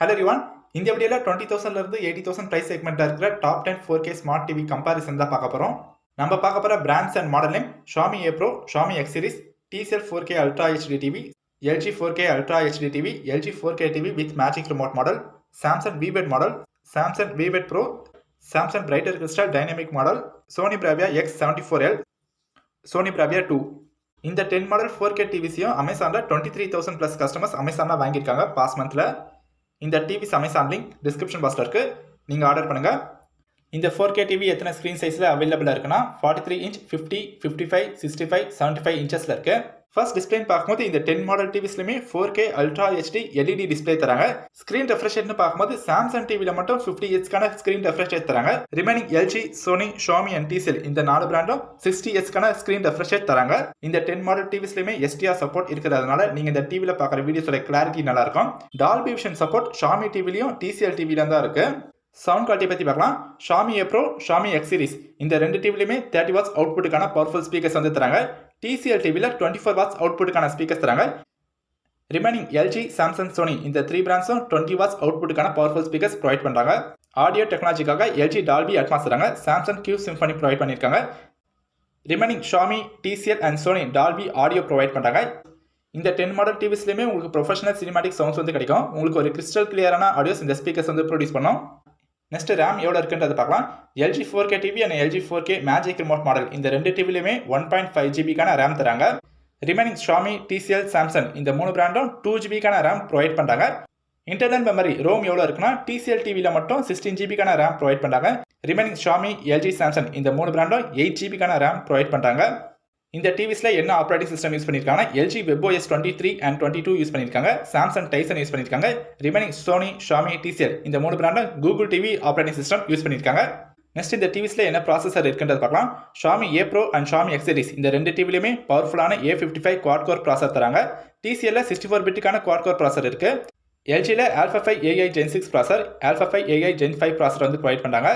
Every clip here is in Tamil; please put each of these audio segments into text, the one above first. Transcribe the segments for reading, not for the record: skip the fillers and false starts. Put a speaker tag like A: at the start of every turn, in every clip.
A: Hello everyone. இந்த வீடியோல 20,000 இருந்து 80,000 பிரைஸ் செக்மெண்ட்ல இருக்கிற top 10 4K smart TV comparison தான் பார்க்க போறோம். நம்ம பார்க்க போற brands and model name Xiaomi A Pro, Xiaomi X Series, TCL 4K Ultra HD TV, LG 4K Ultra HD TV, LG 4K TV with Magic Remote model, Samsung VBED model, Samsung VBED Pro, Samsung Brighter Crystal Dynamic model, Sony Bravia X74L, Sony Bravia 2. இந்த 10 மாடல் 4K டிவிஸையும் அமேசான்ல 23,000 பிளஸ் கஸ்டமர்ஸ் அமேசான்ல வாங்கியிருக்காங்க பாஸ் மந்த்ல. இந்த டிவி அமேசான் லிங்க் டிஸ்கிரிப்ஷன் பாக்ஸ்ல இருக்கு, நீங்க ஆர்டர் பண்ணுங்க. இந்த 4K டிவி எத்தனை ஸ்கிரீன் சைஸ்ல அவைலபிளா இருக்குன்னா 43 இன்ச், 50, 55, 65, 75 இன்ச்சஸ்ல இருக்கு. ஃபர்ஸ்ட் டிஸ்பிளே பார்க்கும்போது இந்த 10 மாடல் டிவிஸ்லயுமே 4K ultra HD LED display தராங்க. ஸ்கிரீன் ரெஃப்ரெஷ் ரேட்னு பார்க்கும்போது சாம்சங் டிவில மட்டும் 50 ஹெச்க்கான ஸ்கிரீன் ரெஃப்ரெஷ் ரேட் தராங்க. Remaining LG, Sony, Xiaomi and TCL இந்த 4 பிராண்டும் 60 ஹெச்க்கான ஸ்கிரீன் ரெஃப்ரெஷ் ரேட் தராங்க. இந்த 10 மாடல் டிவிஸ்லயுமே SDR சப்போர்ட் இருக்கிறதுனால நீங்க இந்த டிவில பார்க்குற வீடியோஸோட கிளாரிட்டி நல்லா இருக்கும். டால்பி விஷன் சப்போர்ட் Xiaomi டிவிலையும் TCL டிவில தான் இருக்கு. சவுண்ட் குவாலிட்டி பற்றி பார்க்கலாம். Xiaomi A Pro, Xiaomi X Series இந்த ரெண்டு டிவிலையுமே 30 வாட்ஸ் அவுட்புட்டுக்கான பவர்ஃபுல் ஸ்பீக்கர்ஸ் வந்து தராங்க. TCL டிவியில் 24 வாட்ஸ் அவுட்புட்டுக்கான ஸ்பீக்கர்ஸ் தராங்க. ரிமைனிங் LG, Samsung, Sony இந்த 3 பிராண்ட்ஸும் 20 வாட்ஸ் அவுட்புட்டுக்கான பவர்ஃபுல் ஸ்பீக்கர்ஸ் ப்ரொவைட் பண்ணுறாங்க. ஆடியோ டெக்னாலஜிக்காக LG டால்பி அட்மாஸ் தராங்க. Samsung Q Symphony ப்ரொவைட் பண்ணியிருக்காங்க. Remaining Xiaomi, TCL and Sony Dolby audio provide பண்ணுறாங்க. இந்த 10 மாடல் டிவிஸ்லையுமே உங்களுக்கு ப்ரொஃபஷனல் சினிமாட்டிக் சவுண்ட்ஸ் வந்து கிடைக்கும். உங்களுக்கு ஒரு கிறிஸ்டல் கிளியரான ஆடியோஸ் இந்த ஸ்பீக்கர்ஸ் வந்து ப்ரொடியூஸ் பண்ணும். நெக்ஸ்ட் ரேம் எவ்வளோ இருக்குன்றது பார்க்கலாம். LG 4K TV and LG 4K magic remote model இந்த ரெண்டு டிவிலையுமே 1.5 ஜிபிக்கான ரேம் தராங்க. ரிமைனிங் Xiaomi, TCL, Samsung இந்த 3 பிராண்டும் 2 ஜிபிக்கான ரேம் ப்ரொவைட் பண்ணுறாங்க. இன்டர்னல் மெமரி ரோம் எவ்வளோ இருக்குன்னா TCL டிவியில் மட்டும் 16 ஜிபிக்கான ரேம் ப்ரொவைட் பண்ணுறாங்க. ரிமைனிங் Xiaomi, LG, Samsung இந்த 3 பிராண்டும் 8 ஜிபிக்கான ரேம் ப்ரொவைட் பண்ணுறாங்க. இந்த டிவிஸ்ல என்ன ஆப்ரேட்டிங் சிஸ்டம் யூஸ் பண்ணிருக்காங்க? LG WebOS 23 and 22 யூஸ் பண்ணிருக்காங்க. Samsung Tizen யூஸ் பண்ணிருக்காங்க. ரிமைனிங் Sony, Xiaomi, TCL இந்த 3 பிராண்டும் Google TV operating system use பண்ணிருக்காங்க. நெக்ஸ்ட் இந்த டிவிஸ்ல என்ன ப்ராசஸர் இருக்குன்றது பார்க்கலாம். Xiaomi A Pro and Xiaomi X Series இந்த ரெண்டு டிவிலையுமே பவர்ஃபுல்லான A55 quad core ப்ராசஸர் தராங்க. TCL 64 பிட்டுக்கான quad core ப்ராசஸர் இருக்கு. LG Alpha 5 AI Gen 6 processor, Alpha 5 AI Gen 5 processor வந்து ப்ரொவைட் பண்றாங்க.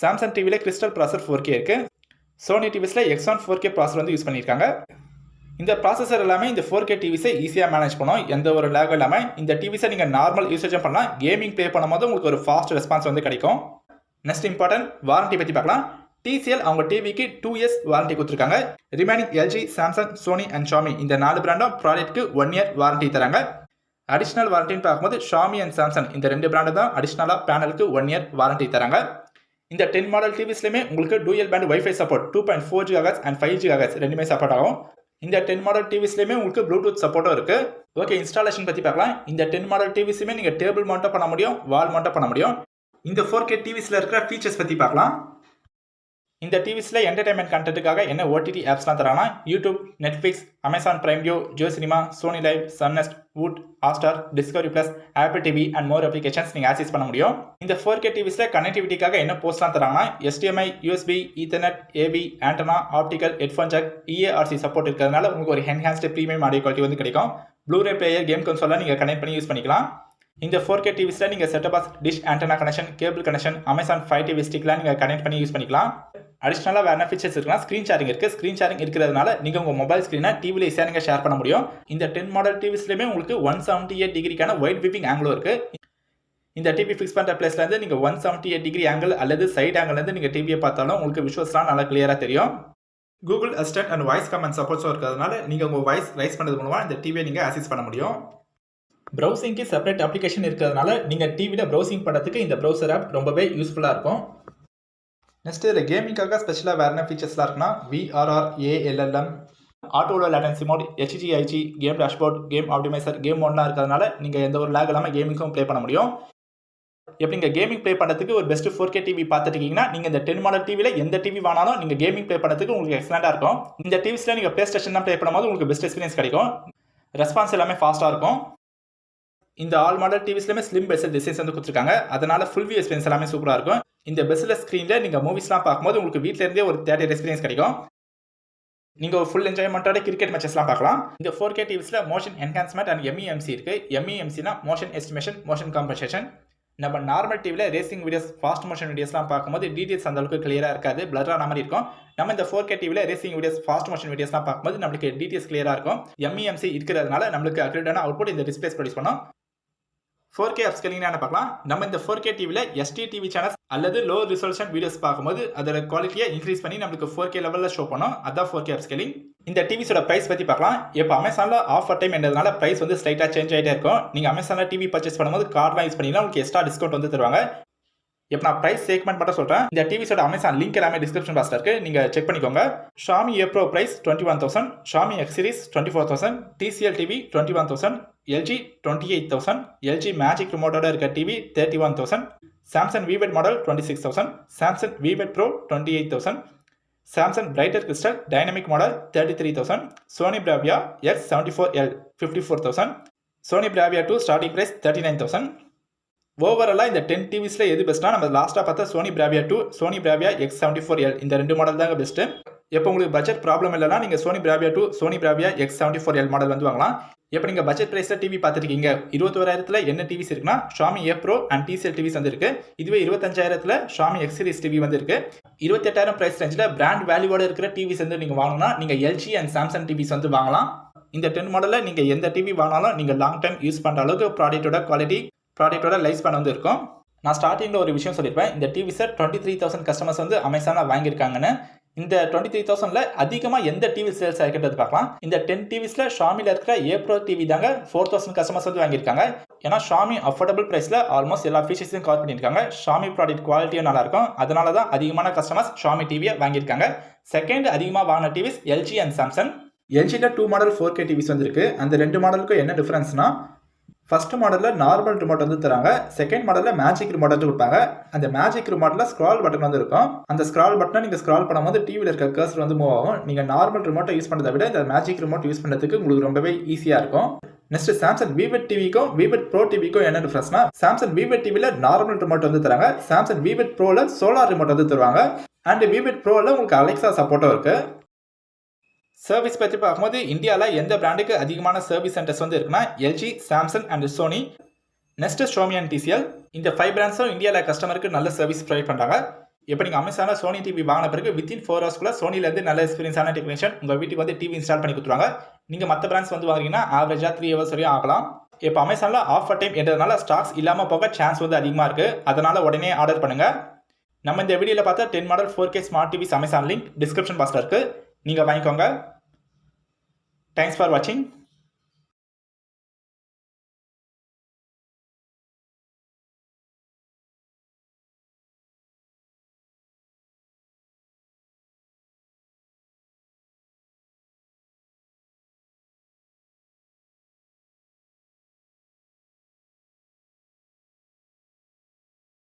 A: Samsung டிவில Crystal ப்ராசஸர் 4K இருக்கு. Sony டிவிஸ்ல X1 4K ப்ராசஸர் வந்து யூஸ் பண்ணியிருக்காங்க. இந்த ப்ராசஸர் எல்லாமே இந்த 4K டிவிஸை ஈஸியாக மேனேஜ் பண்ணும், எந்த ஒரு லேகும் இல்லாமல். இந்த டிவிஸை நீங்கள் நார்மல் யூசேஜும் பண்ணலாம். கேமிங் ப்ளே பண்ணும்போது உங்களுக்கு ஒரு ஃபாஸ்ட் ரெஸ்பான்ஸ் வந்து கிடைக்கும். நெக்ஸ்ட் இம்பார்ட்டன்ட் வாரண்டி பற்றி பார்க்கலாம். TCL அவங்க டிவிக்கு 2 இயர்ஸ் வாரண்டி கொடுத்துருக்காங்க. Remaining LG, Samsung, Sony and Xiaomi இந்த 4 பிராண்டும் ப்ராடக்ட்க்கு 1 இயர் வாரண்டி தராங்க. அடிஷனல் வாரண்டின்னு பார்க்கும்போது Xiaomi அண்ட் Samsung இந்த ரெண்டு பிராண்டு தான் அடிஷனலாக பேனலுக்கு 1 இயர் வாரண்டி தராங்க. இந்த 10 மாடல் டிவிஸ்லையுமே உங்களுக்கு dual pant wifi support 2.4 GHz and 5 GHz ரெண்டுமே சப்போர்ட் ஆகும். இந்த 10 மாடல் டிவிஸ்லையுமே உங்களுக்கு ப்ளூடூத் சப்போர்ட்டும் இருக்கு. ஓகே, இன்ஸ்டாலேஷன் பற்றி பார்க்கலாம். இந்த 10 மாடல் டிவிஸுமே நீங்கள் டேபிள் மவுண்ட்டும் பண்ண முடியும், வால் மவுண்ட்டும் பண்ண முடியும். இந்த 4K டிவிஸில் இருக்கிற ஃபீச்சர்ஸ் பற்றி பார்க்கலாம். இந்த டிவிஸில் என்டர்டைன்மெண்ட் கண்டென்ட்டுக்காக என்ன OTT ஆப்ஸ்லாம் தராங்கன்னா YouTube, Netflix, Amazon Prime view, Jio cinema, Sony LIV, Sun NXT, Voot, Hotstar, Discovery plus, Apple TV and more applications நீங்கள் ஆக்சஸ் பண்ண முடியும். இந்த 4K டிவிஸில் கனெக்டிவிட்டிக்காக என்ன போர்ட்ஸ்லாம் தராங்கன்னா HDMI, USB, Ethernet, AV, antenna, optical, headphone jack, EARC support இருக்கிறதுனால உங்களுக்கு ஒரு என்ஹான்ஸ்டு ப்ரீமியம் ஆடியோ குவாலிட்டி வந்து கிடைக்கும். ப்ளூரே பிளேயர், கேம் கன்சோல்லாம் நீங்கள் கனெக்ட் பண்ணி யூஸ் பண்ணிக்கலாம். இந்த 4K டிவிஸில் நீங்கள் setup box, dish antenna connection, cable connection, Amazon Fire TV ஸ்டிக்லாம் நீங்கள் கனெக்ட் பண்ணி யூஸ் பண்ணிக்கலாம். அடிஷனலாக வேறு என்ன ஃபீச்சர்ஸ் இருக்குன்னா ஸ்க்ரீன் ஷேரிங் இருக்குது. ஸ்க்ரீன் ஷேரிங் இருக்கிறதுனால நீங்கள் உங்கள் மொபைல் ஸ்க்ரீனை டிவியில் ஈஸியாக நீங்கள் ஷேர் பண்ண முடியும். இந்த 10 மாடல் டிவிஸ்லையுமே உங்களுக்கு 178 டிகிரிக்கான ஒயிட் விப்பிங் ஆங்கிளும் இருக்குது. இந்த டிவி ஃபிக்ஸ் பண்ணுற பிளேஸ்லேருந்து நீங்கள் 178 டிகிரி ஆங்கிள் அல்லது சைட் ஆங்கிள்லேருந்து நீங்கள் டிவியை பார்த்தாலும் உங்களுக்கு விஷுவல்ஸ்லாம் நல்லா கிளியராக தெரியும். Google Assistant and voice command சப்போர்ட்ஸும் இருக்கிறதுனால நீங்கள் உங்கள் வாய்ஸ் ரைஸ் பண்ணுறது மூலமாக இந்த டிவியை நீங்கள் ஆக்சஸ் பண்ண முடியும். ப்ரௌசிங்க்கு செப்பரேட் அப்ளிகேஷன் இருக்கிறதுனால நீங்கள் டிவியில் ப்ரௌசிங் பண்ணுறதுக்கு இந்த ப்ரௌசர் ஆப் ரொம்பவே யூஸ்ஃபுல்லாக இருக்கும். நெக்ஸ்ட் இதில் கேமிங்காக ஸ்பெஷலாக வேறு என்ன ஃபீச்சர்ஸ்லாம் இருக்குன்னா VRR, ALLM, auto latency mode, HGIG, game dashboard, game optimiser, game மோட்லாம் இருக்கிறதுனால நீங்கள் எந்த ஒரு லேக் இல்லாமல் கேமிங்கும் ப்ளே பண்ண முடியும். எப்படிங்க கேமிங் ப்ளே பண்ணுறதுக்கு ஒரு பெஸ்ட் 4K டிவி பார்த்துட்டு இருக்கீங்கன்னா நீங்கள் இந்த 10 மாடல் டிவியில் எந்த டிவி வாங்கினாலும் நீங்கள் கேமிங் ப்ளே பண்ணுறதுக்கு உங்களுக்கு எக்ஸலண்ட்டாக இருக்கும். இந்த டிவிஸில் நீங்கள் ப்ளே ஸ்டேஷன்லாம் ப்ளே பண்ணும்போது உங்களுக்கு பெஸ்ட் எக்ஸ்பீரியன்ஸ் கிடைக்கும். ரெஸ்பான்ஸ் எல்லாமே ஃபாஸ்ட்டாக இருக்கும். இந்த ஆல் மாடல் டிவிஸ்லையுமே ஸ்லிம் பெசல் டிசைன்ஸ் வந்து கொடுத்துருக்காங்க. அதனால ஃபுல் வியூ எக்ஸ்பீரியன்ஸ் எல்லாமே சூப்பராக இருக்கும். இந்த பெஸ்ட்ல ஸ்க்ரீனில் நீங்கள் மூவிஸ்லாம் பார்க்கும்போது உங்களுக்கு வீட்டில் இருந்தே ஒரு தியேட்டர் எக்ஸ்பீரியன்ஸ் கிடைக்கும். நீங்கள் ஒரு ஃபுல் என்ஜாய்மெண்ட்டோட கிரிக்கெட் மேட்சஸ்லாம் பார்க்கலாம். இந்த 4K டிவிஸில் மோஷன் என்ஹான்ஸ்மெண்ட் அண்ட் MEMC இருக்குது. MEMCனா மோஷன் எஸ்டிமேஷன், மோஷன் காம்பன்சேஷன். நம்ம நார்மல் டிவியில் ரேசிங் வீடியோஸ், ஃபாஸ்ட் மோஷன் வீடியோஸ்லாம் பார்க்கும்போது டீடைல்ஸ் அந்த அளவுக்கு கிளியராக இருக்காது, பிளரான மாதிரி இருக்கும். நம்ம இந்த 4K டிவியில் ரேசிங் வீடியோஸ், ஃபாஸ்ட் மோஷன் வீடியோஸ்லாம் பார்க்கும்போது நம்மளுக்கு டீடைல்ஸ் கிளியராக இருக்கும். MEMC இருக்கிறதுனால நம்மளுக்கு அக்யூரேட்டான அவுட்புட் இந்த டிஸ்பிளேஸ் ப்ரொடியூஸ் பண்ணும். 4K அப்ஸ்கேலிங் என்ன பார்க்கலாம். நம்ம இந்த 4K டிவில SD டிவி சேனல்ஸ் அல்லது லோ ரிசல்யூஷன் வீடியோஸ் பார்க்கும்போது அதோட குவாலிட்டியை இன்க்ரீஸ் பண்ணி நமக்கு 4K லெவல்ல ஷோ பண்ணும். அதான் 4K அப்ஸ்கேலிங். இந்த டிவிஸோட பிரைஸ் பத்தி பார்க்கலாம். இப்போ அமேசான்ல ஆஃபர் டைம் என்றதுனால பிரைஸ் வந்து ஸ்லைட்டா சேஞ்ச் ஆகிட்டே இருக்கும். நீங்க அமேசான்ல டிவி பர்ச்சேஸ் பண்ணும்போது கார்ட்லாம் யூஸ் பண்ணினா உங்களுக்கு எக்ஸ்ட்ரா டிஸ்கவுண்ட் வந்து தருவாங்க. இப்போ நான் பிரைஸ் செக்மெண்ட் மட்டும் சொல்றேன். இந்த டிவிஸோட அமேசான் லிங்க் எல்லாமே டிஸ்கிரிப்ஷன் பாக்ஸ்ல இருக்கு, நீங்க செக் பண்ணிக்கோங்க. Xiaomi A Pro price 21,000, Xiaomi X Series 24,000, TCL TV 21,000, LG 28,000, LG Magic ரிமோட்டோட இருக்க TV 31,000, Samsung VVED model 26,000, Samsung VVED Pro 28,000, Samsung Brighter Crystal Dynamic model 33,000, Sony Bravia X74L 54,000, Sony Bravia 2 starting price 39,000. ஓவராலாக இந்த 10 டிவிஸில் எது பெஸ்ட்னா நம்ம லாஸ்ட்டாக பார்த்தா Sony Bravia 2, Sony Bravia X74L இந்த ரெண்டு மாடல் தாங்க பெஸ்ட்டு. இப்போ உங்களுக்கு பட்ஜெட் ப்ராப்ளம் இல்லைனா நீங்கள் Sony Bravia 2, Sony Bravia X74L model வந்து வாங்கலாம். இப்போ நீங்கள் பட்ஜெட் ப்ரைஸில் டிவி பார்த்துருக்கீங்க. 21,000 என்ன டிவிஸ் இருக்குன்னா Xiaomi A Pro and TCL TVS வந்து இருக்கு. இதுவே 25,000 Xiaomi X Series டிவி வந்து இருக்கு. 28,000 பிரைஸ் ரேஞ்சில் பிராண்ட் வேல்யூவோட இருக்கிற டிவிஸ் வந்து நீங்கள் வாங்கணும்னா நீங்கள் LG அண்ட் Samsung டிவிஸ் வந்து வாங்கலாம். இந்த 10 மாடலில் நீங்கள் எந்த டிவி வாங்கினாலும் நீங்கள் லாங் டைம் யூஸ் பண்ணுற அளவுக்கு ப்ராடக்ட்டோட குவாலிட்டி, ப்ராடக்ட்டோட லைஃப் ஸ்பேன் வந்து இருக்கும். நான் ஸ்டார்டிங்கில் ஒரு விஷயம் சொல்லியிருப்பேன். இந்த டிவிஸை 23,000 கஸ்டமர்ஸ் வந்து அமேசானில் வாங்கியிருக்காங்கன்னு. இந்த 23,000ல அதிகமாக எந்த டிவி சேல்ஸ் ஆகிக்கிறது பார்க்கலாம். இந்த 10 டிவிஸில் ஷாமியில் இருக்கிற A Pro டிவி தாங்க 4,000 கஸ்டமர்ஸ் வந்து வாங்கியிருக்காங்க. ஏன்னா ஷாமி அஃபோர்டபுள் ப்ரைஸில் ஆல்மோஸ்ட் எல்லா ஃபீச்சர்ஸையும் கவர் பண்ணியிருக்காங்க. ஷாமி ப்ராடக்ட் குவாலிட்டியும் நல்லாயிருக்கும். அதனால தான் அதிகமான கஸ்டமர்ஸ் ஷாமி டிவியை வாங்கியிருக்காங்க. செகண்ட் அதிகமாக வாங்கின TVS LG and Samsung. LGல 2 model 4K TVS வந்துருக்கு. அந்த ரெண்டு மாடலுக்கும் என்ன டிஃபரன்ஸ்னா, ஃபர்ஸ்ட் மாடலில் நார்மல் ரிமோட் வந்து தராங்க, செகண்ட் மாடலில் மேஜிக் ரிமோட் வந்து கொடுப்பாங்க. அந்த மேஜிக் ரிமோட்டில் ஸ்க்ரால் பட்டன் வந்து இருக்கும். அந்த ஸ்க்ரால் பட்டனை நீங்கள் ஸ்க்ரால் பண்ணும்போது டிவியில் இருக்க கர்சர் வந்து மூவ் ஆகும். நீங்கள் நார்மல் ரிமோட்டை யூஸ் பண்ணுறதை விட இந்த மேஜிக் ரிமோட் யூஸ் பண்ணுறதுக்கு உங்களுக்கு ரொம்பவே ஈஸியாக இருக்கும். Next Samsung VVED டிவிக்கும் VVED Pro டிவிக்கும் என்ன டிஃபரன்ஸ்னா, சாம்சங் VVED டிவியில் நார்மல் ரிமோட் வந்து தராங்க, சாம்சங் VVED Proல சோலார் ரிமோட் வந்து தருவாங்க. அண்ட் VVED Proல உங்களுக்கு அலெக்சா சப்போர்ட்டும் இருக்கு. சர்வீஸ் பற்றி பார்க்கும்போது இந்தியாவில் எந்த பிராண்டுக்கு அதிகமான சர்வீஸ் சென்டர்ஸ் வந்து இருக்குன்னா LG, Samsung and Sony. Next Xiaomi and TCL. இந்த 5 பிராண்ட்ஸும் இந்தியாவில் கஸ்டமருக்கு நல்ல சர்வீஸ் ப்ரொவைட் பண்ணுறாங்க. இப்போ நீங்கள் அமேசானில் Sony டிவி வாங்கின பிறகு வித்தின் 4 ஹவர்ஸ்க்குள்ள சோனிலேருந்து நல்ல எக்ஸ்பீரியன்ஸான டெக்னீஷியன் உங்கள் வீட்டுக்கு வந்து டிவி இன்ஸ்டால் பண்ணி கொடுத்துருவாங்க. நீங்கள் மற்ற பிராண்ட்ஸ் வந்து வாங்குறீங்கன்னா ஆவரேஜாக 3 ஹவர்ஸ் வரையும் ஆகலாம். இப்போ அமேசானில் ஆஃபர் டைம் என்றதுனால ஸ்டாக்ஸ் இல்லாமல் போக சான்ஸ் வந்து அதிகமாக இருக்குது. அதனால் உடனே ஆர்டர் பண்ணுங்கள். நம்ம இந்த வீடியோவில் பார்த்தா 10 model 4K smart TVS Amazon link description பாக்ஸில் இருக்குது, நீங்கள் வாங்கிக்கோங்க. Thanks for watching.